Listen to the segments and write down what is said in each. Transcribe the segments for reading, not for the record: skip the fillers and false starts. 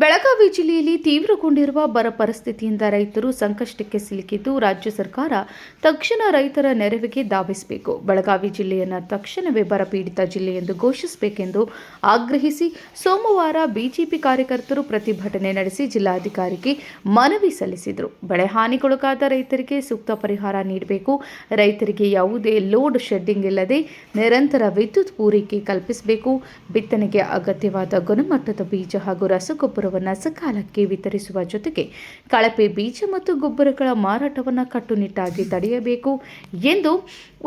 ಬೆಳಗಾವಿ ಜಿಲ್ಲೆಯಲ್ಲಿ ತೀವ್ರಗೊಂಡಿರುವ ಬರ ಪರಿಸ್ಥಿತಿಯಿಂದ ರೈತರು ಸಂಕಷ್ಟಕ್ಕೆ ಸಿಲುಕಿದ್ದು ರಾಜ್ಯ ಸರ್ಕಾರ ತಕ್ಷಣ ರೈತರ ನೆರವಿಗೆ ಧಾವಿಸಬೇಕು. ಬೆಳಗಾವಿ ಜಿಲ್ಲೆಯನ್ನು ತಕ್ಷಣವೇ ಬರಪೀಡಿತ ಜಿಲ್ಲೆ ಎಂದು ಘೋಷಿಸಬೇಕೆಂದು ಆಗ್ರಹಿಸಿ ಸೋಮವಾರ ಬಿಜೆಪಿ ಕಾರ್ಯಕರ್ತರು ಪ್ರತಿಭಟನೆ ನಡೆಸಿ ಜಿಲ್ಲಾಧಿಕಾರಿಗೆ ಮನವಿ ಸಲ್ಲಿಸಿದರು. ಬೆಳೆ ಹಾನಿಗೊಳಗಾದ ರೈತರಿಗೆ ಸೂಕ್ತ ಪರಿಹಾರ ನೀಡಬೇಕು. ರೈತರಿಗೆ ಯಾವುದೇ ಲೋಡ್ ಶೆಡ್ಡಿಂಗ್ ಇಲ್ಲದೆ ನಿರಂತರ ವಿದ್ಯುತ್ ಪೂರೈಕೆ ಕಲ್ಪಿಸಬೇಕು. ಬಿತ್ತನೆಗೆ ಅಗತ್ಯವಾದ ಗುಣಮಟ್ಟದ ಬೀಜ ಹಾಗೂ ರಸಗೊಬ್ಬರ ಸಕಾಲಕ್ಕೆ ವಿತರಿಸುವ ಜೊತೆಗೆ ಕಳಪೆ ಬೀಜ ಮತ್ತು ಗೊಬ್ಬರಗಳ ಮಾರಾಟವನ್ನು ಕಟ್ಟುನಿಟ್ಟಾಗಿ ತಡೆಯಬೇಕು ಎಂದು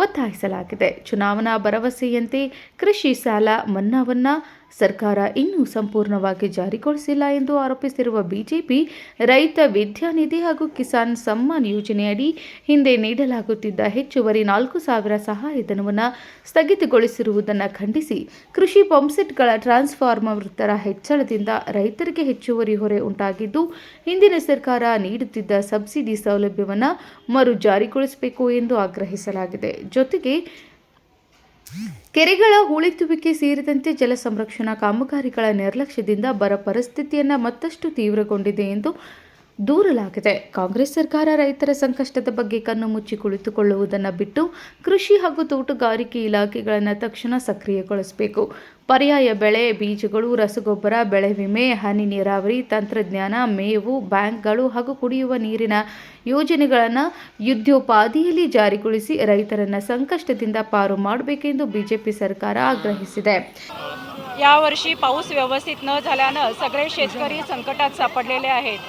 ಒತ್ತಾಯಿಸಲಾಗಿದೆ. ಚುನಾವಣಾ ಭರವಸೆಯಂತೆ ಕೃಷಿ ಸಾಲ ಮನ್ನಾವನ್ನು ಸರ್ಕಾರ ಇನ್ನೂ ಸಂಪೂರ್ಣವಾಗಿ ಜಾರಿಗೊಳಿಸಿಲ್ಲ ಎಂದು ಆರೋಪಿಸಿರುವ ಬಿಜೆಪಿ ರೈತ ವಿದ್ಯಾನಿಧಿ ಹಾಗೂ ಕಿಸಾನ್ ಸಮ್ಮಾನ್ ಯೋಜನೆಯಡಿ ಹಿಂದೆ ನೀಡಲಾಗುತ್ತಿದ್ದ ಹೆಚ್ಚುವರಿ 4,000 ಸಹಾಯಧನವನ್ನು ಸ್ಥಗಿತಗೊಳಿಸಿರುವುದನ್ನು ಖಂಡಿಸಿ ಕೃಷಿ ಪಂಪ್ಸೆಟ್ಗಳ ಟ್ರಾನ್ಸ್ಫಾರ್ಮರ್ ದರ ಹೆಚ್ಚಳದಿಂದ ರೈತರಿಗೆ ಹೆಚ್ಚುವರಿ ಹೊರೆ ಉಂಟಾಗಿದ್ದು ಹಿಂದಿನ ಸರ್ಕಾರ ನೀಡುತ್ತಿದ್ದ ಸಬ್ಸಿಡಿ ಸೌಲಭ್ಯವನ್ನು ಮರು ಜಾರಿಗೊಳಿಸಬೇಕು ಎಂದು ಆಗ್ರಹಿಸಲಾಗಿದೆ. ಜೊತೆಗೆ ಕೆರೆಗಳ ಹೂಳೆತ್ತುವಿಕೆ ಸೇರಿದಂತೆ ಜಲ ಸಂರಕ್ಷಣಾ ಕಾಮಗಾರಿಗಳ ನಿರ್ಲಕ್ಷ್ಯದಿಂದ ಬರ ಪರಿಸ್ಥಿತಿಯನ್ನು ಮತ್ತಷ್ಟು ತೀವ್ರಗೊಂಡಿದೆ ಎಂದು ದೂರಲಾಗಿದೆ. ಕಾಂಗ್ರೆಸ್ ಸರ್ಕಾರ ರೈತರ ಸಂಕಷ್ಟದ ಬಗ್ಗೆ ಕಣ್ಣು ಮುಚ್ಚಿ ಕುಳಿತುಕೊಳ್ಳುವುದನ್ನು ಬಿಟ್ಟು ಕೃಷಿ ಹಾಗೂ ತೋಟಗಾರಿಕೆ ಇಲಾಖೆಗಳನ್ನು ತಕ್ಷಣ ಸಕ್ರಿಯಗೊಳಿಸಬೇಕು. ಪರ್ಯಾಯ ಬೆಳೆ, ಬೀಜಗಳು, ರಸಗೊಬ್ಬರ, ಬೆಳೆ ವಿಮೆ, ಹನಿ ನೀರಾವರಿ, ತಂತ್ರಜ್ಞಾನ, ಮೇವು ಬ್ಯಾಂಕ್ಗಳು ಹಾಗೂ ಕುಡಿಯುವ ನೀರಿನ ಯೋಜನೆಗಳನ್ನು ಯುದ್ಧೋಪಾದಿಯಲ್ಲಿ ಜಾರಿಗೊಳಿಸಿ ರೈತರನ್ನು ಸಂಕಷ್ಟದಿಂದ ಪಾರು ಮಾಡಬೇಕೆಂದು ಬಿಜೆಪಿ ಸರ್ಕಾರ ಆಗ್ರಹಿಸಿದೆ. यावर्षी पाऊस व्यवस्थित न झाल्यानं सगळे शेतकरी संकटात सापडलेले आहेत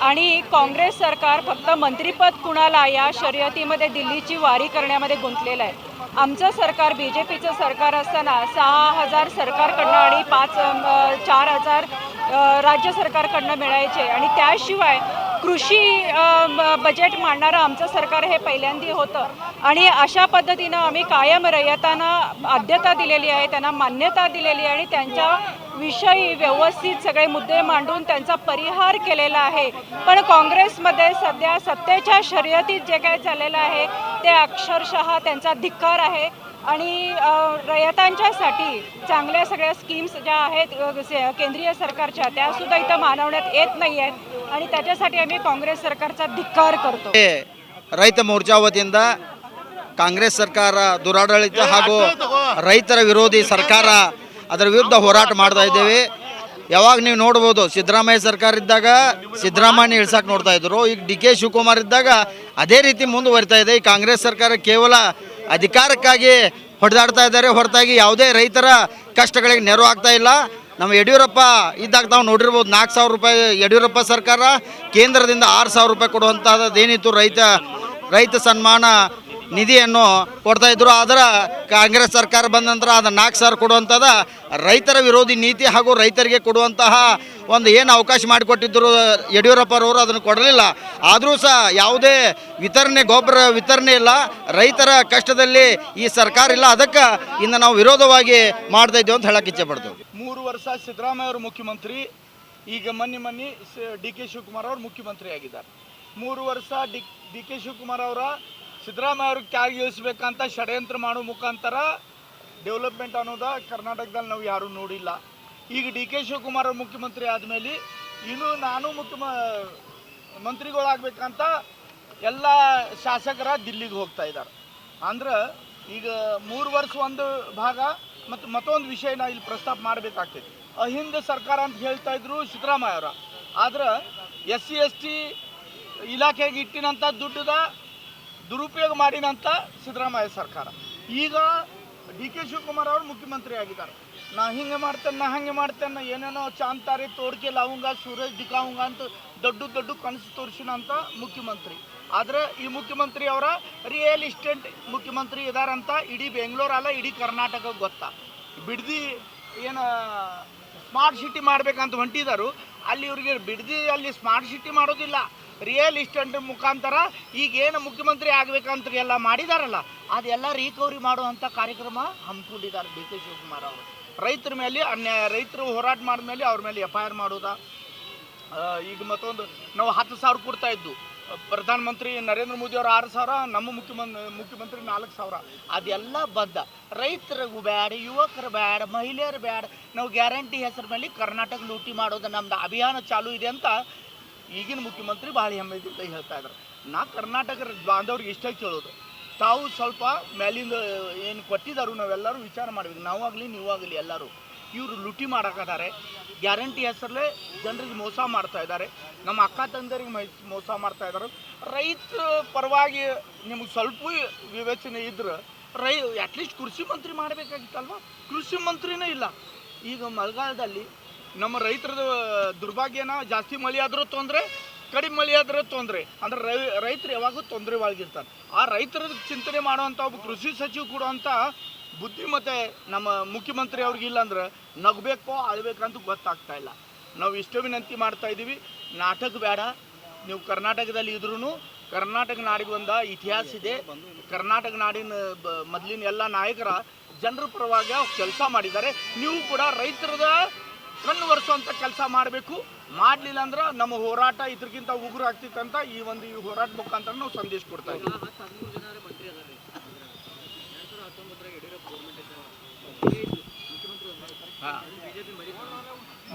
आणि काँग्रेस सरकार फक्त मंत्रिपद कुणाला या शर्यतीमध्ये दिल्लीची वारी करण्यामध्ये गुंतलेलं आहे. आमचं सरकार बीजेपीचं सरकार असताना 6,000 सरकारकडनं आणि 4,000 राज्य सरकारकडनं मिळायचे आणि त्याशिवाय कृषी बजेट मांडणारं आमचं सरकार हे पहिल्यांदा होतं आणि अशा पद्धतीनं आम्ही कायम रयतांना आद्यता दिलेली आहे, त्यांना मान्यता दिलेली आहे आणि त्यांच्या विषयी व्यवस्थित सगळे मुद्दे मांडून त्यांचा परिहार केलेला आहे. पण काँग्रेसमध्ये सध्या सत्तेच्या शर्यतीत जे काही चाललेलं आहे ते अक्षरशः त्यांचा धिक्कार आहे आणि रयतांच्यासाठी चांगल्या सगळ्या स्कीम्स ज्या आहेत केंद्रीय सरकारच्या त्यासुद्धा इथं मानवण्यात येत नाही आहेत आणि त्याच्यासाठी आम्ही काँग्रेस सरकारचा धिक्कार करतो. ರೈತ ಮೋರ್ಚಾ ವತಿಯಿಂದ ಕಾಂಗ್ರೆಸ್ ಸರ್ಕಾರ ದುರಾಡಳಿತ ಹಾಗೂ ರೈತರ ವಿರೋಧಿ ಸರ್ಕಾರ ಅದರ ವಿರುದ್ಧ ಹೋರಾಟ ಮಾಡ್ತಾ ಇದ್ದೇವೆ. ಯಾವಾಗ ನೀವು ನೋಡ್ಬೋದು, ಸಿದ್ದರಾಮಯ್ಯ ಸರ್ಕಾರ ಇದ್ದಾಗ ಸಿದ್ದರಾಮಯ್ಯ ಇಳ್ಸಕ್ಕೆ ನೋಡ್ತಾ ಇದ್ರು, ಈಗ DK ಶಿವಕುಮಾರ್ ಇದ್ದಾಗ ಅದೇ ರೀತಿ ಮುಂದುವರಿತಾ ಇದೆ. ಈ ಕಾಂಗ್ರೆಸ್ ಸರ್ಕಾರ ಕೇವಲ ಅಧಿಕಾರಕ್ಕಾಗಿ ಹೊಡೆದಾಡ್ತಾ ಇದ್ದಾರೆ, ಹೊರತಾಗಿ ಯಾವುದೇ ರೈತರ ಕಷ್ಟಗಳಿಗೆ ನೆರವು ಆಗ್ತಾ ಇಲ್ಲ. ನಮ್ಮ ಯಡಿಯೂರಪ್ಪ ಇದ್ದಾಗ ನಾವು ನೋಡಿರ್ಬೋದು, 4,000 ರೂಪಾಯಿ ಯಡಿಯೂರಪ್ಪ ಸರ್ಕಾರ ಕೇಂದ್ರದಿಂದ 6,000 ರೂಪಾಯಿ ಕೊಡುವಂಥದ್ದೇನಿತ್ತು ರೈತ ಸನ್ಮಾನ ನಿಧಿಯನ್ನು ಕೊಡ್ತಾಯಿದ್ರು. ಅದರ ಕಾಂಗ್ರೆಸ್ ಸರ್ಕಾರ ಬಂದ ನಂತರ ಅದು 4,000 ಕೊಡುವಂಥದ್ದು ರೈತರ ವಿರೋಧಿ ನೀತಿ ಹಾಗೂ ರೈತರಿಗೆ ಕೊಡುವಂತಹ ಒಂದು ಏನು ಅವಕಾಶ ಮಾಡಿಕೊಟ್ಟಿದ್ದರು ಯಡಿಯೂರಪ್ಪರವರು ಅದನ್ನು ಕೊಡಲಿಲ್ಲ. ಆದರೂ ಸಹ ಯಾವುದೇ ಗೊಬ್ಬರ ವಿತರಣೆ ಇಲ್ಲ. ರೈತರ ಕಷ್ಟದಲ್ಲಿ ಈ ಸರ್ಕಾರ ಇಲ್ಲ. ಅದಕ್ಕೆ ಇನ್ನು ನಾವು ವಿರೋಧವಾಗಿ ಮಾಡ್ತಾ ಇದ್ದೇವೆ ಅಂತ ಹೇಳಕ್ಕೆ ಇಚ್ಛೆ ಪಡ್ತೇವೆ. 3 ವರ್ಷ ಸಿದ್ದರಾಮಯ್ಯ ಅವರು ಮುಖ್ಯಮಂತ್ರಿ, ಈಗ ಮೊನ್ನೆ DK ಶಿವಕುಮಾರ್ ಅವರು ಮುಖ್ಯಮಂತ್ರಿ ಆಗಿದ್ದಾರೆ. 3 ವರ್ಷ DK ಶಿವಕುಮಾರ್ ಅವರ ಸಿದ್ದರಾಮಯ್ಯ ಅವ್ರಿಗೆ ಕ್ಯಾಗ್ ಇಳಿಸ್ಬೇಕಂತ ಷಡ್ಯಂತ್ರ ಮಾಡೋ ಮುಖಾಂತರ ಡೆವಲಪ್ಮೆಂಟ್ ಅನ್ನೋದು ಕರ್ನಾಟಕದಲ್ಲಿ ನಾವು ಯಾರೂ ನೋಡಿಲ್ಲ. ಈಗ DK ಶಿವಕುಮಾರ್ ಅವರು ಮುಖ್ಯಮಂತ್ರಿ ಆದಮೇಲೆ ಇನ್ನೂ ನಾನು ಮಂತ್ರಿಗಳಾಗಬೇಕಂತ ಎಲ್ಲ ಶಾಸಕರ ದಿಲ್ಲಿಗೆ ಹೋಗ್ತಾ ಇದ್ದಾರೆ. ಅಂದ್ರೆ ಈಗ 3 ವರ್ಷ ಒಂದು ಭಾಗ ಮತ್ತು ಮತ್ತೊಂದು ವಿಷಯನ ಇಲ್ಲಿ ಪ್ರಸ್ತಾಪ ಮಾಡಬೇಕಾಗ್ತೈತಿ. ಅಹಿಂದ ಸರ್ಕಾರ ಅಂತ ಹೇಳ್ತಾ ಇದ್ರು ಸಿದ್ದರಾಮಯ್ಯ ಅವರ, ಆದ್ರೆ SC ST ಇಲಾಖೆಗೆ ಇಟ್ಟಿನಂಥ ದುಡ್ಡದ ದುರುಪಯೋಗ ಮಾಡಿನಂಥ ಸಿದ್ದರಾಮಯ್ಯ ಸರ್ಕಾರ. ಈಗ DK ಶಿವಕುಮಾರ್ ಅವರು ಮುಖ್ಯಮಂತ್ರಿ ಆಗಿದ್ದಾರೆ. ನಾ ಹಿಂಗೆ ಮಾಡ್ತೇನೆ ಏನೇನೋ ಚಾಂತಾರೆ ತೋಡ್ಕೆ ಲಾವುಂಗ ಸೂರಜ್ ದಿಕ್ಕಾವುಂಗ ಅಂತ ದೊಡ್ಡ ಕನಸು ತೋರಿಸಿನಂಥ ಮುಖ್ಯಮಂತ್ರಿ. ಆದರೆ ಈ ಮುಖ್ಯಮಂತ್ರಿ ಅವರ ರಿಯಲ್ ಎಸ್ಟೇಟ್ ಮುಖ್ಯಮಂತ್ರಿ ಇದಾರಂತ ಇಡೀ ಬೆಂಗಳೂರು ಅಲ್ಲ, ಇಡೀ ಕರ್ನಾಟಕ ಗೊತ್ತಾ. ಬಿಡದಿ ಏನು ಸ್ಮಾರ್ಟ್ ಸಿಟಿ ಮಾಡ್ಬೇಕಂತ ಹೊಂಟಿದರು, ಅಲ್ಲಿ ಇವ್ರಿಗೆ ಅಲ್ಲಿ ಸ್ಮಾರ್ಟ್ ಸಿಟಿ ಮಾಡೋದಿಲ್ಲ, ರಿಯಲ್ ಎಸ್ಟೇಟ್ ಮುಖಾಂತರ ಈಗೇನು ಮುಖ್ಯಮಂತ್ರಿ ಆಗಬೇಕಂತ ಎಲ್ಲ ಮಾಡಿದಾರಲ್ಲ ಅದೆಲ್ಲ ರಿಕವರಿ ಮಾಡುವಂಥ ಕಾರ್ಯಕ್ರಮ ಹಮ್ಮಿಕೊಂಡಿದ್ದಾರೆ DK ಶಿವಕುಮಾರ್ ಅವರು. ರೈತರ ಮೇಲೆ ಅನ್ಯಾಯ, ರೈತರು ಹೋರಾಟ ಮಾಡಿದ್ಮೇಲೆ ಅವ್ರ ಮೇಲೆ FIR ಮಾಡೋದಾ. ಈಗ ಮತ್ತೊಂದು ನಾವು 10,000 ಕೊಡ್ತಾ ಇದ್ದು, ಪ್ರಧಾನಮಂತ್ರಿ ನರೇಂದ್ರ ಮೋದಿ ಅವರು 6,000, ನಮ್ಮ ಮುಖ್ಯಮಂತ್ರಿ 4,000. ಅದೆಲ್ಲ ಬಂದ ರೈತರಿಗೂ ಬೇಡ, ಯುವಕರು ಬೇಡ, ಮಹಿಳೆಯರು ಬೇಡ, ನಾವು ಗ್ಯಾರಂಟಿ ಹೆಸರು ಮೇಲೆ ಕರ್ನಾಟಕ ಲೂಟಿ ಮಾಡೋದು ನಮ್ದು ಅಭಿಯಾನ ಚಾಲೂ ಇದೆ ಅಂತ ಈಗಿನ ಮುಖ್ಯಮಂತ್ರಿ ಭಾಳ ಹೆಮ್ಮೆದಿಂದ ಹೇಳ್ತಾ ಇದ್ದಾರೆ. ನಾ ಕರ್ನಾಟಕ ಬಾಂಧವ್ರಿಗೆ ಇಷ್ಟ ಕೇಳೋದು, ತಾವು ಸ್ವಲ್ಪ ಮೇಲಿಂದ ಏನು ಕೊಟ್ಟಿದ್ದಾರು ನಾವೆಲ್ಲರೂ ವಿಚಾರ ಮಾಡಬೇಕು. ನಾವಾಗಲಿ ನೀವಾಗಲಿ ಎಲ್ಲರೂ ಇವರು ಲೂಟಿ ಮಾಡಾಕತ್ತಾರೆ. ಗ್ಯಾರಂಟಿ ಹೆಸರಲ್ಲೇ ಜನರಿಗೆ ಮೋಸ ಮಾಡ್ತಾ ಇದ್ದಾರೆ, ನಮ್ಮ ಅಕ್ಕ ತಂದರಿಗೆ ಮೋಸ ಮಾಡ್ತಾ ಇದ್ದಾರೆ. ರೈತರ ಪರವಾಗಿ ನಿಮಗೆ ಸ್ವಲ್ಪ ವಿವೇಚನೆ ಇದ್ರೆ ಅಟ್ಲೀಸ್ಟ್ ಕೃಷಿ ಮಂತ್ರಿ ಮಾಡಬೇಕಾಗಿತ್ತಲ್ವ? ಕೃಷಿ ಮಂತ್ರಿನೇ ಇಲ್ಲ. ಈಗ ಮಳೆಗಾಲದಲ್ಲಿ ನಮ್ಮ ರೈತರದ ದುರ್ಭಾಗ್ಯನ ಜಾಸ್ತಿ ಮಳೆ ಆದರೂ ತೊಂದರೆ, ಕಡಿಮೆ ಮಳೆ ಆದರೂ ತೊಂದರೆ. ಅಂದರೆ ರೈತರು ಯಾವಾಗೂ ತೊಂದರೆ ಒಳಗಿರ್ತಾರೆ. ಆ ರೈತರ ಚಿಂತನೆ ಮಾಡುವಂಥ ಒಬ್ಬ ಕೃಷಿ ಸಚಿವ ಕೊಡುವಂಥ ಬುದ್ಧಿಮತ್ತೆ ನಮ್ಮ ಮುಖ್ಯಮಂತ್ರಿ ಅವ್ರಿಗಿಲ್ಲ ಅಂದ್ರೆ ನಗಬೇಕೋ ಅಳ್ಬೇಕಂತ ಗೊತ್ತಾಗ್ತಾ ಇಲ್ಲ. ನಾವು ಇಷ್ಟೇ ವಿನಂತಿ ಮಾಡ್ತಾ ಇದ್ದೀವಿ, ನಾಟಕ ಬೇಡ. ನೀವು ಕರ್ನಾಟಕದಲ್ಲಿ ಇದ್ರೂ ಕರ್ನಾಟಕ ನಾಡಿಗೆ ಒಂದು ಇತಿಹಾಸ ಇದೆ. ಕರ್ನಾಟಕ ನಾಡಿನ ಮೊದಲಿನ ಎಲ್ಲ ನಾಯಕರ ಜನರ ಪರವಾಗಿ ಕೆಲಸ ಮಾಡಿದ್ದಾರೆ. ನೀವು ಕೂಡ ರೈತರದ ಕಣ್ಣು ಒರೆಸುವಂಥ ಕೆಲಸ ಮಾಡಬೇಕು. ಮಾಡಲಿಲ್ಲ ಅಂದ್ರೆ ನಮ್ಮ ಹೋರಾಟ ಇದಕ್ಕಿಂತ ಉಗುರು ಆಗ್ತಿತ್ತಂತ ಈ ಹೋರಾಟ ಮುಖಾಂತರ ನಾವು ಸಂದೇಶ ಕೊಡ್ತಾ ಇದ್ದೀವಿ.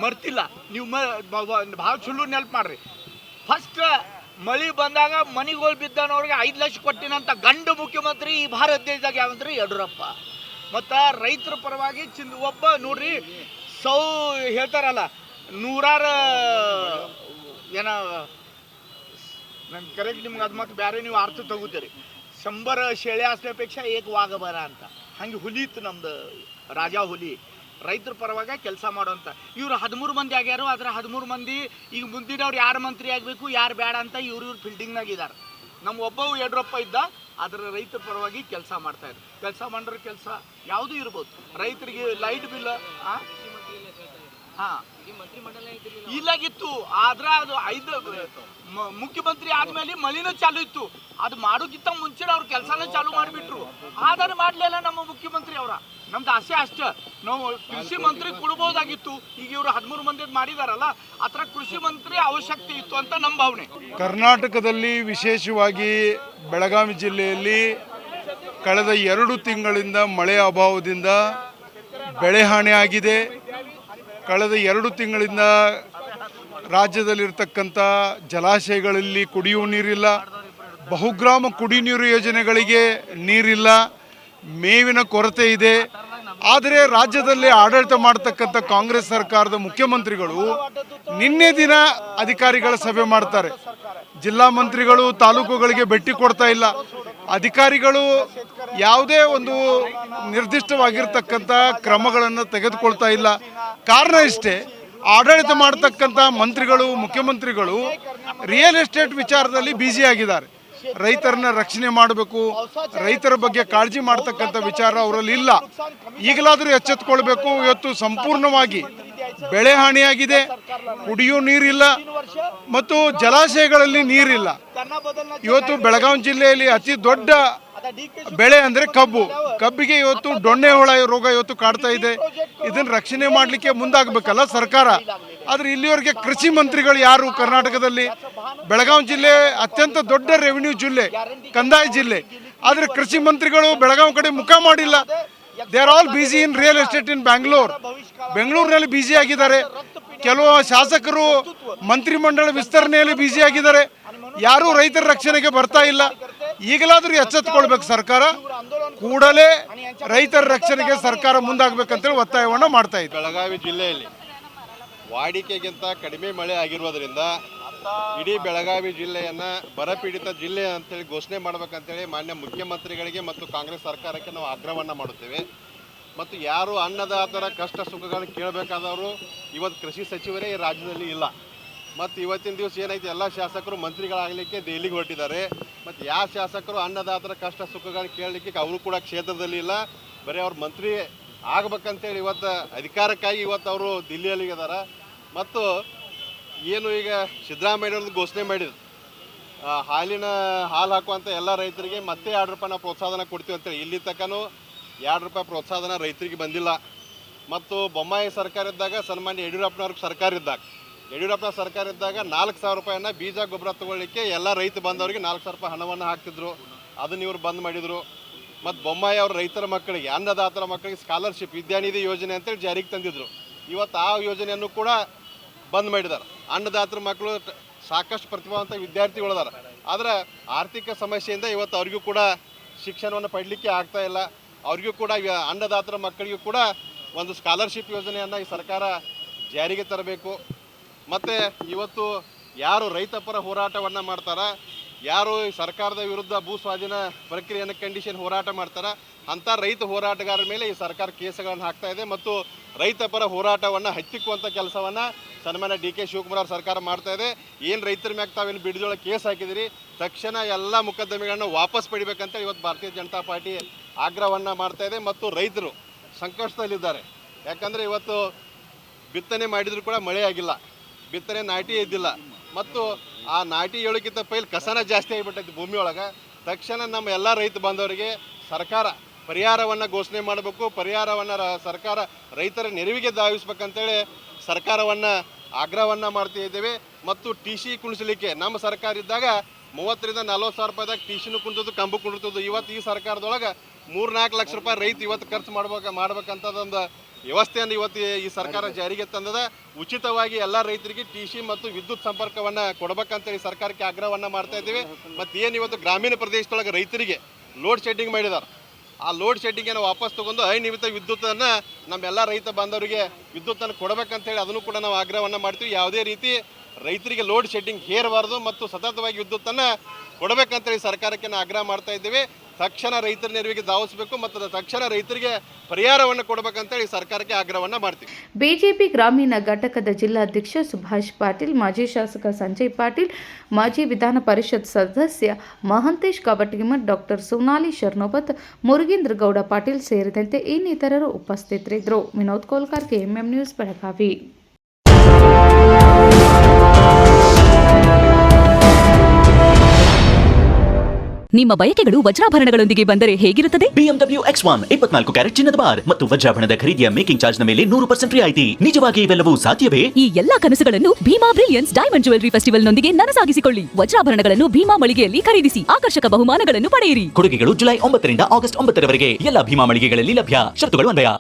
ಮರ್ತಿಲ್ಲ ನೀವು, ಭಾಳ ಚಲೋ ನೆನಪು ಮಾಡ್ರಿ. ಫಸ್ಟ್ ಮಳೆ ಬಂದಾಗ ಮನೆಗಳು ಬಿದ್ದನವ್ರಿಗೆ 5 ಲಕ್ಷ ಕೊಟ್ಟಿನಂತ ಗಂಡು ಮುಖ್ಯಮಂತ್ರಿ ಈ ಭಾರತ ದೇಶದಾಗ ಯಾವಂದ್ರೆ ಯಡಿಯೂರಪ್ಪ. ಮತ್ತು ರೈತರ ಪರವಾಗಿ ಒಬ್ಬ ನೋಡ್ರಿ ಹೇಳ್ತಾರಲ್ಲ, ನೂರಾರು ಏನ ನನ್ ಕರೆಕ್ಟ್ ನಿಮ್ಗೆ ಅದು ಮತ್ತೆ ಬೇರೆ ನೀವು ಅರ್ಥ ತಗೋತೀರಿ. 100 ಶೇಳೆ ಅಷ್ಟೇಪೇಕ್ಷ ಏಕ ವಾಗಬರ ಅಂತ ಹಂಗೆ ಹುಲಿತ್ತು ನಮ್ದು ರಾಜಾ ಹುಲಿ. ರೈತರ ಪರವಾಗಿ ಕೆಲಸ ಮಾಡೋಂಥ ಇವರು 13 ಮಂದಿ ಆಗ್ಯಾರು. ಅದರ 13 ಮಂದಿ ಈಗ ಮುಂದಿನವ್ರು ಯಾರು ಮಂತ್ರಿ ಆಗಬೇಕು ಯಾರು ಬೇಡ ಅಂತ ಇವ್ರು ಫೀಲ್ಡಿಂಗ್ನಾಗ ಇದ್ದಾರೆ. ನಮ್ಮ ಒಬ್ಬ ಯಡಿಯೂರಪ್ಪ ಇದ್ದ, ಅದರ ರೈತರ ಪರವಾಗಿ ಕೆಲಸ ಮಾಡ್ತಾಯಿದ್ರು. ಕೆಲಸ ಮಾಡಿರೋ ಕೆಲಸ ಯಾವುದೂ ಇರ್ಬೋದು. ರೈತರಿಗೆ ಲೈಟ್ ಬಿಲ್ ಹಾಂ ಇಲ್ಲಾಗಿತ್ತು, ಆದ್ರೆ ಅದು 5 ಮುಖ್ಯಮಂತ್ರಿ ಆದ್ಮೇಲೆ ಮಳಿನೂ ಚಾಲು ಇತ್ತು. ಅದು ಮಾಡೋಕ್ಕಿಂತ ಮುಂಚೆ ಅವ್ರು ಕೆಲಸನ ಚಾಲು ಮಾಡಿಬಿಟ್ರು. ಆದ್ರೆ ಮಾಡಲಿಲ್ಲ ನಮ್ಮ ಮುಖ್ಯಮಂತ್ರಿ ಅವರ. ನಮ್ದು ಆಸೆ ಅಷ್ಟೇ, ನಾವು ಕೃಷಿ ಮಂತ್ರಿ ಕೊಡ್ಬೋದಾಗಿತ್ತು. ಈಗ ಇವರು 13 ಮಂದಿ ಮಾಡಿದಾರಲ್ಲ, ಆ ಥರ ಕೃಷಿ ಮಂತ್ರಿ ಅವಶ್ಯಕತೆ ಇತ್ತು ಅಂತ ನಮ್ಮ ಭಾವನೆ. ಕರ್ನಾಟಕದಲ್ಲಿ ವಿಶೇಷವಾಗಿ ಬೆಳಗಾವಿ ಜಿಲ್ಲೆಯಲ್ಲಿ ಕಳೆದ 2 ತಿಂಗಳಿಂದ ಮಳೆ ಅಭಾವದಿಂದ ಬೆಳೆ ಹಾನಿ ಆಗಿದೆ. ಕಳೆದ 2 ತಿಂಗಳಿಂದ ರಾಜ್ಯದಲ್ಲಿರ್ತಕ್ಕಂಥ ಜಲಾಶಯಗಳಲ್ಲಿ ಕುಡಿಯುವ ನೀರಿಲ್ಲ, ಬಹುಗ್ರಾಮ ಕುಡಿ ನೀರು ಯೋಜನೆಗಳಿಗೆ ನೀರಿಲ್ಲ, ಮೇವಿನ ಕೊರತೆ ಇದೆ. ಆದರೆ ರಾಜ್ಯದಲ್ಲಿ ಆಡಳಿತ ಮಾಡ್ತಕ್ಕಂಥ ಕಾಂಗ್ರೆಸ್ ಸರ್ಕಾರದ ಮುಖ್ಯಮಂತ್ರಿಗಳು ನಿನ್ನೆ ದಿನ ಅಧಿಕಾರಿಗಳ ಸಭೆ ಮಾಡ್ತಾರೆ. ಜಿಲ್ಲಾ ಮಂತ್ರಿಗಳು ತಾಲೂಕುಗಳಿಗೆ ಭೇಟಿ ಕೊಡ್ತಾ ಇಲ್ಲ. ಅಧಿಕಾರಿಗಳು ಯಾವುದೇ ಒಂದು ನಿರ್ದಿಷ್ಟವಾಗಿರ್ತಕ್ಕಂಥ ಕ್ರಮಗಳನ್ನು ತೆಗೆದುಕೊಳ್ತಾ ಇಲ್ಲ. ಕಾರಣ ಇಷ್ಟೇ, ಆಡಳಿತ ಮಾಡ್ತಕ್ಕಂಥ ಮಂತ್ರಿಗಳು ಮುಖ್ಯಮಂತ್ರಿಗಳು ರಿಯಲ್ ಎಸ್ಟೇಟ್ ವಿಚಾರದಲ್ಲಿ ಬ್ಯುಸಿ ಆಗಿದ್ದಾರೆ. ರೈತರನ್ನ ರಕ್ಷಣೆ ಮಾಡಬೇಕು, ರೈತರ ಬಗ್ಗೆ ಕಾಳಜಿ ಮಾಡ್ತಕ್ಕಂಥ ವಿಚಾರ ಅವರಲ್ಲಿ ಇಲ್ಲ. ಈಗಲಾದರೂ ಎಚ್ಚೆತ್ತುಕೊಳ್ಬೇಕು. ಇವತ್ತು ಸಂಪೂರ್ಣವಾಗಿ ಬೆಳೆ ಹಾನಿಯಾಗಿದೆ, ಕುಡಿಯೋ ನೀರಿಲ್ಲ ಮತ್ತು ಜಲಾಶಯಗಳಲ್ಲಿ ನೀರಿಲ್ಲ. ಇವತ್ತು ಬೆಳಗಾವಿ ಜಿಲ್ಲೆಯಲ್ಲಿ ಅತಿ ದೊಡ್ಡ ಬೆಳೆ ಅಂದರೆ ಕಬ್ಬಿಗೆ ಇವತ್ತು ಡೊಣ್ಣೆ ಹುಳ ರೋಗ ಇವತ್ತು ಕಾಡ್ತಾ ಇದೆ. ಇದನ್ನು ರಕ್ಷಣೆ ಮಾಡಲಿಕ್ಕೆ ಮುಂದಾಗಬೇಕಲ್ಲ ಸರ್ಕಾರ. ಆದರೆ ಇಲ್ಲಿವರೆಗೆ ಕೃಷಿ ಮಂತ್ರಿಗಳು ಯಾರು ಕರ್ನಾಟಕದಲ್ಲಿ? ಬೆಳಗಾವಿ ಜಿಲ್ಲೆ ಅತ್ಯಂತ ದೊಡ್ಡ ರೆವಿನ್ಯೂ ಜಿಲ್ಲೆ, ಕಂದಾಯ ಜಿಲ್ಲೆ. ಆದರೆ ಕೃಷಿ ಮಂತ್ರಿಗಳು ಬೆಳಗಾವಿ ಕಡೆ ಮುಖ ಮಾಡಿಲ್ಲ. They are all busy in real estate in ಬೆಂಗಳೂರಿನಲ್ಲಿ ಬಿಸಿ ಆಗಿದ್ದಾರೆ. ಕೆಲವು ಶಾಸಕರು ಮಂತ್ರಿಮಂಡಲ ವಿಸ್ತರಣೆಯಲ್ಲಿ ಬಿಸಿ ಆಗಿದ್ದಾರೆ. ಯಾರೂ ರೈತರ ರಕ್ಷಣೆಗೆ ಬರ್ತಾ ಇಲ್ಲ. ಈಗಲಾದರೂ ಎಚ್ಚೆತ್ತುಕೊಳ್ಬೇಕು ಸರ್ಕಾರ. ಕೂಡಲೇ ರೈತರ ರಕ್ಷಣೆಗೆ ಸರ್ಕಾರ ಮುಂದಾಗಬೇಕಂತೇಳಿ ಒತ್ತಾಯವನ್ನು ಮಾಡ್ತಾ ಇದ್ದಾರೆ. ಬೆಳಗಾವಿ ಜಿಲ್ಲೆಯಲ್ಲಿ ವಾಡಿಕೆಗಿಂತ ಕಡಿಮೆ ಮಳೆ ಆಗಿರುವುದರಿಂದ ಇಡೀ ಬೆಳಗಾವಿ ಜಿಲ್ಲೆಯನ್ನು ಬರಪೀಡಿತ ಜಿಲ್ಲೆ ಅಂತೇಳಿ ಘೋಷಣೆ ಮಾಡಬೇಕಂತೇಳಿ ಮಾನ್ಯ ಮುಖ್ಯಮಂತ್ರಿಗಳಿಗೆ ಮತ್ತು ಕಾಂಗ್ರೆಸ್ ಸರ್ಕಾರಕ್ಕೆ ನಾವು ಆಗ್ರಹವನ್ನು ಮಾಡುತ್ತೇವೆ. ಮತ್ತು ಯಾರು ಅನ್ನದಾತರ ಕಷ್ಟ ಸುಖಗಳನ್ನು ಕೇಳಬೇಕಾದವರು ಇವತ್ತು ಕೃಷಿ ಸಚಿವರೇ ಈ ರಾಜ್ಯದಲ್ಲಿ ಇಲ್ಲ. ಮತ್ತು ಇವತ್ತಿನ ದಿವಸ ಏನೈತೆ, ಎಲ್ಲ ಶಾಸಕರು ಮಂತ್ರಿಗಳಾಗಲಿಕ್ಕೆ ದೆಹಲಿಗೆ ಹೊರಟಿದ್ದಾರೆ. ಮತ್ತು ಯಾವ ಶಾಸಕರು ಅನ್ನದಾತರ ಕಷ್ಟ ಸುಖಗಳನ್ನು ಕೇಳಲಿಕ್ಕೆ ಅವರು ಕೂಡ ಕ್ಷೇತ್ರದಲ್ಲಿ ಇಲ್ಲ. ಬರೀ ಅವ್ರು ಮಂತ್ರಿ ಆಗ್ಬೇಕಂತೇಳಿ ಇವತ್ತು ಅಧಿಕಾರಕ್ಕಾಗಿ ಇವತ್ತು ಅವರು ದಿಲ್ಲಿಯಲ್ಲಿ ಇದ್ದಾರೆ. ಮತ್ತು ಏನು ಈಗ ಸಿದ್ದರಾಮಯ್ಯವ್ರದ್ದು ಘೋಷಣೆ ಮಾಡಿದ್ರು, ಹಾಲು ಹಾಕುವಂಥ ಎಲ್ಲ ರೈತರಿಗೆ ಮತ್ತೆ 2 ರೂಪಾಯಿ ನಾವು ಪ್ರೋತ್ಸಾಹನ ಕೊಡ್ತೀವಿ ಅಂತೇಳಿ. ಇಲ್ಲಿ ತನಕನೂ 2 ರೂಪಾಯಿ ಪ್ರೋತ್ಸಾಹನ ರೈತರಿಗೆ ಬಂದಿಲ್ಲ. ಮತ್ತು ಬೊಮ್ಮಾಯಿ ಸರ್ಕಾರ ಇದ್ದಾಗ, ಸನ್ಮಾನ್ಯ ಯಡಿಯೂರಪ್ಪನವ್ರಿಗೆ ಸರ್ಕಾರ ಇದ್ದಾಗ ಯಡಿಯೂರಪ್ಪ ಸರ್ಕಾರ ಇದ್ದಾಗ 4,000 ರೂಪಾಯಿನ ಬೀಜ ಗೊಬ್ಬರ ತಗೊಳ್ಳಿಕ್ಕೆ ಎಲ್ಲ ರೈತ ಬಾಂಧವರಿಗೆ 4,000 ರೂಪಾಯಿ ಹಣವನ್ನು ಹಾಕ್ತಿದ್ರು. ಅದನ್ನ ಇವರು ಬಂದ್ ಮಾಡಿದರು. ಮತ್ತು ಬೊಮ್ಮಾಯಿ ಅವ್ರ ರೈತರ ಮಕ್ಕಳಿಗೆ, ಅನ್ನದಾತರ ಮಕ್ಕಳಿಗೆ ಸ್ಕಾಲರ್ಶಿಪ್ ವಿದ್ಯಾನಿಧಿ ಯೋಜನೆ ಅಂತೇಳಿ ಜಾರಿಗೆ ತಂದಿದ್ರು. ಇವತ್ತು ಆ ಯೋಜನೆಯನ್ನು ಕೂಡ ಬಂದ್ ಮಾಡಿದ್ದಾರೆ. ಅನ್ನದಾತರ ಮಕ್ಕಳು ಸಾಕಷ್ಟು ಪ್ರತಿಭಾವಂತ ವಿದ್ಯಾರ್ಥಿಗಳಿದಾರೆ. ಆದರೆ ಆರ್ಥಿಕ ಸಮಸ್ಯೆಯಿಂದ ಇವತ್ತು ಅವ್ರಿಗೂ ಕೂಡ ಶಿಕ್ಷಣವನ್ನು ಪಡಲಿಕ್ಕೆ ಆಗ್ತಾ ಇಲ್ಲ. ಅವ್ರಿಗೂ ಕೂಡ ಅನ್ನದಾತರ ಮಕ್ಕಳಿಗೂ ಕೂಡ ಒಂದು ಸ್ಕಾಲರ್ಶಿಪ್ ಯೋಜನೆಯನ್ನು ಈ ಸರ್ಕಾರ ಜಾರಿಗೆ ತರಬೇಕು. ಮತ್ತು ಇವತ್ತು ಯಾರು ರೈತ ಪರ ಹೋರಾಟವನ್ನು ಮಾಡ್ತಾರೆ, ಯಾರು ಈ ಸರ್ಕಾರದ ವಿರುದ್ಧ ಭೂ ಸ್ವಾಧೀನ ಪ್ರಕ್ರಿಯೆಯನ್ನು ಕಂಡೀಷನ್ ಹೋರಾಟ ಮಾಡ್ತಾರೆ, ಅಂಥ ರೈತ ಹೋರಾಟಗಾರರ ಮೇಲೆ ಈ ಸರ್ಕಾರ ಕೇಸುಗಳನ್ನು ಹಾಕ್ತಾ ಇದೆ ಮತ್ತು ರೈತ ಪರ ಹೋರಾಟವನ್ನು ಹತ್ತಿಕ್ಕುವಂಥ ಕೆಲಸವನ್ನು ಸನ್ಮಾನ್ಯ ಡಿ ಕೆ ಶಿವಕುಮಾರ್ ಸರ್ಕಾರ ಮಾಡ್ತಾ ಇದೆ. ಏನು ರೈತರ ಮ್ಯಾಗ ತಾವೇನು ಬಿಡಿದೊಳಗೆ ಕೇಸ್ ಹಾಕಿದಿರಿ, ತಕ್ಷಣ ಎಲ್ಲ ಮೊಕದ್ದಮೆಗಳನ್ನು ವಾಪಸ್ ಪಡಿಬೇಕಂತ ಇವತ್ತು ಭಾರತೀಯ ಜನತಾ ಪಾರ್ಟಿ ಆಗ್ರಹವನ್ನು ಮಾಡ್ತಾ ಇದೆ. ಮತ್ತು ರೈತರು ಸಂಕಷ್ಟದಲ್ಲಿದ್ದಾರೆ. ಯಾಕಂದರೆ ಇವತ್ತು ಬಿತ್ತನೆ ಮಾಡಿದರೂ ಕೂಡ ಮಳೆ ಆಗಿಲ್ಲ, ಬಿತ್ತನೆ ನಾಟಿ ಇದ್ದಿಲ್ಲ, ಮತ್ತು ಆ ನಾಟಿ ಏಳಕ್ಕಿಂತ ಪೈಲ್ ಕಸನ ಜಾಸ್ತಿ ಆಗಿಬಿಟ್ಟೈತಿ ಭೂಮಿ ಒಳಗೆ. ತಕ್ಷಣ ನಮ್ಮ ಎಲ್ಲ ರೈತ ಬಾಂಧವರಿಗೆ ಸರ್ಕಾರ ಪರಿಹಾರವನ್ನು ಘೋಷಣೆ ಮಾಡಬೇಕು. ಪರಿಹಾರವನ್ನು ಸರ್ಕಾರ ರೈತರ ನೆರವಿಗೆ ಧಾವಿಸ್ಬೇಕಂತೇಳಿ ಸರ್ಕಾರವನ್ನು ಆಗ್ರಹವನ್ನು ಮಾಡ್ತಾ ಇದ್ದೇವೆ. ಮತ್ತು ಟಿ ಸಿ ಕುಣಿಸಲಿಕ್ಕೆ ನಮ್ಮ ಸರ್ಕಾರ ಇದ್ದಾಗ 30,000 ರಿಂದ 40,000 ರೂಪಾಯಿದಾಗ ಟಿ ಸಿನೂ ಕುಣಿತದ್ದು, ಕಂಬು ಕುಣಿತದ್ದು. ಇವತ್ತು ಈ ಸರ್ಕಾರದೊಳಗೆ 3-4 ಲಕ್ಷ ರೂಪಾಯಿ ರೈತ ಇವತ್ತು ಖರ್ಚು ಮಾಡ್ಬೇಕಂತದೊಂದು ವ್ಯವಸ್ಥೆಯನ್ನು ಇವತ್ತು ಈ ಸರ್ಕಾರ ಜಾರಿಗೆ ತಂದದ. ಉಚಿತವಾಗಿ ಎಲ್ಲ ರೈತರಿಗೆ ಟಿ ಸಿ ಮತ್ತು ವಿದ್ಯುತ್ ಸಂಪರ್ಕವನ್ನು ಕೊಡಬೇಕಂತೇಳಿ ಸರ್ಕಾರಕ್ಕೆ ಆಗ್ರಹವನ್ನು ಮಾಡ್ತಾ ಇದ್ದೀವಿ. ಮತ್ತು ಏನು ಇವತ್ತು ಗ್ರಾಮೀಣ ಪ್ರದೇಶದೊಳಗೆ ರೈತರಿಗೆ ಲೋಡ್ ಶೆಡ್ಡಿಂಗ್ ಮಾಡಿದ್ದಾರೆ, ಆ ಲೋಡ್ ಶೆಡ್ಡಿಂಗನ್ನು ವಾಪಸ್ ತೊಗೊಂಡು ಅನಿಯಮಿತ ವಿದ್ಯುತ್ತನ್ನು ನಮ್ಮೆಲ್ಲ ರೈತ ಬಾಂಧವರಿಗೆ ವಿದ್ಯುತ್ತನ್ನು ಕೊಡಬೇಕಂತೇಳಿ ಅದನ್ನು ಕೂಡ ನಾವು ಆಗ್ರಹವನ್ನು ಮಾಡ್ತೀವಿ. ಯಾವುದೇ ರೀತಿ ರೈತರಿಗೆ ಲೋಡ್ ಶೆಡ್ಡಿಂಗ್ ಹೇರಬಾರ್ದು ಮತ್ತು ಸತತವಾಗಿ ವಿದ್ಯುತ್ತನ್ನು ಕೊಡಬೇಕಂತೇಳಿ ಸರ್ಕಾರಕ್ಕೆ ನಾವು ಆಗ್ರಹ ಮಾಡ್ತಾ ಇದ್ದೀವಿ. ತಕ್ಷಣ ರೈತರ ನೆರವಿಗೆ ಧಾವಿಸಬೇಕು ಮತ್ತು ತಕ್ಷಣ ರೈತರಿಗೆ ಪರಿಹಾರವನ್ನು ಕೊಡಬೇಕಂತೇಳಿ ಸರ್ಕಾರಕ್ಕೆ ಆಗ್ರಹವನ್ನು ಮಾಡ್ತೀವಿ. ಬಿಜೆಪಿ ಗ್ರಾಮೀಣ ಘಟಕದ ಜಿಲ್ಲಾಧ್ಯಕ್ಷ ಸುಭಾಷ್ ಪಾಟೀಲ್, ಮಾಜಿ ಶಾಸಕ ಸಂಜಯ್ ಪಾಟೀಲ್, ಮಾಜಿ ವಿಧಾನ ಪರಿಷತ್ ಸದಸ್ಯ ಮಹಂತೇಶ್ ಕವಟಗಿಮಠ್, ಡಾಕ್ಟರ್ ಸೋನಾಲಿ ಶರ್ನೋಬತ್, ಮುರುಗೇಂದ್ರ ಗೌಡ ಪಾಟೀಲ್ ಸೇರಿದಂತೆ ಇನ್ನಿತರರು ಉಪಸ್ಥಿತರಿದ್ದರು. Vinod Kolkar, KMM news, Belagavi. ನಿಮ್ಮ ಬಯಕೆಗಳು ವಜ್ರಾಭರಣಗಳೊಂದಿಗೆ ಬಂದರೆ ಹೇಗಿರುತ್ತದೆ? BMW X1 24 ಕ್ಯಾರೆಟ್ ಚಿನ್ನದ ಬಾರ್ ಮತ್ತು ವಜ್ರಾಭರಣದ ಖರೀದಿಯ ಮೇಕಿಂಗ್ ಚಾರ್ಜ್ ನ ಮೇಲೆ 100% ರಿಯಾಯಿತಿ. ನಿಜವಾಗಿ ಇವೆಲ್ಲವೂ ಸಾಧ್ಯವೇ? ಈ ಎಲ್ಲಾ ಕನಸುಗಳನ್ನು Bhima brilliance diamond jewellery festival ನೊಂದಿಗೆ ನನಸಾಗಿಸಿಕೊಳ್ಳಿ. ವಜ್ರಾಭರಣಗಳನ್ನು ಭೀಮಾ ಮಳಿಗೆಯಲ್ಲಿ ಖರೀದಿಸಿ ಆಕರ್ಷಕ ಬಹುಮಾನಗಳನ್ನು ಪಡೆಯಿರಿ. ಕೊಡುಗೆಗಳು ಜುಲೈ 9 ರಿಂದ ಆಗಸ್ಟ್ 9 ರವರೆಗೆ ಎಲ್ಲ ಭೀಮಾ ಮಳಿಗೆಗಳಲ್ಲಿ ಲಭ್ಯ. ಷರತ್ತುಗಳು ಅನ್ವಯ.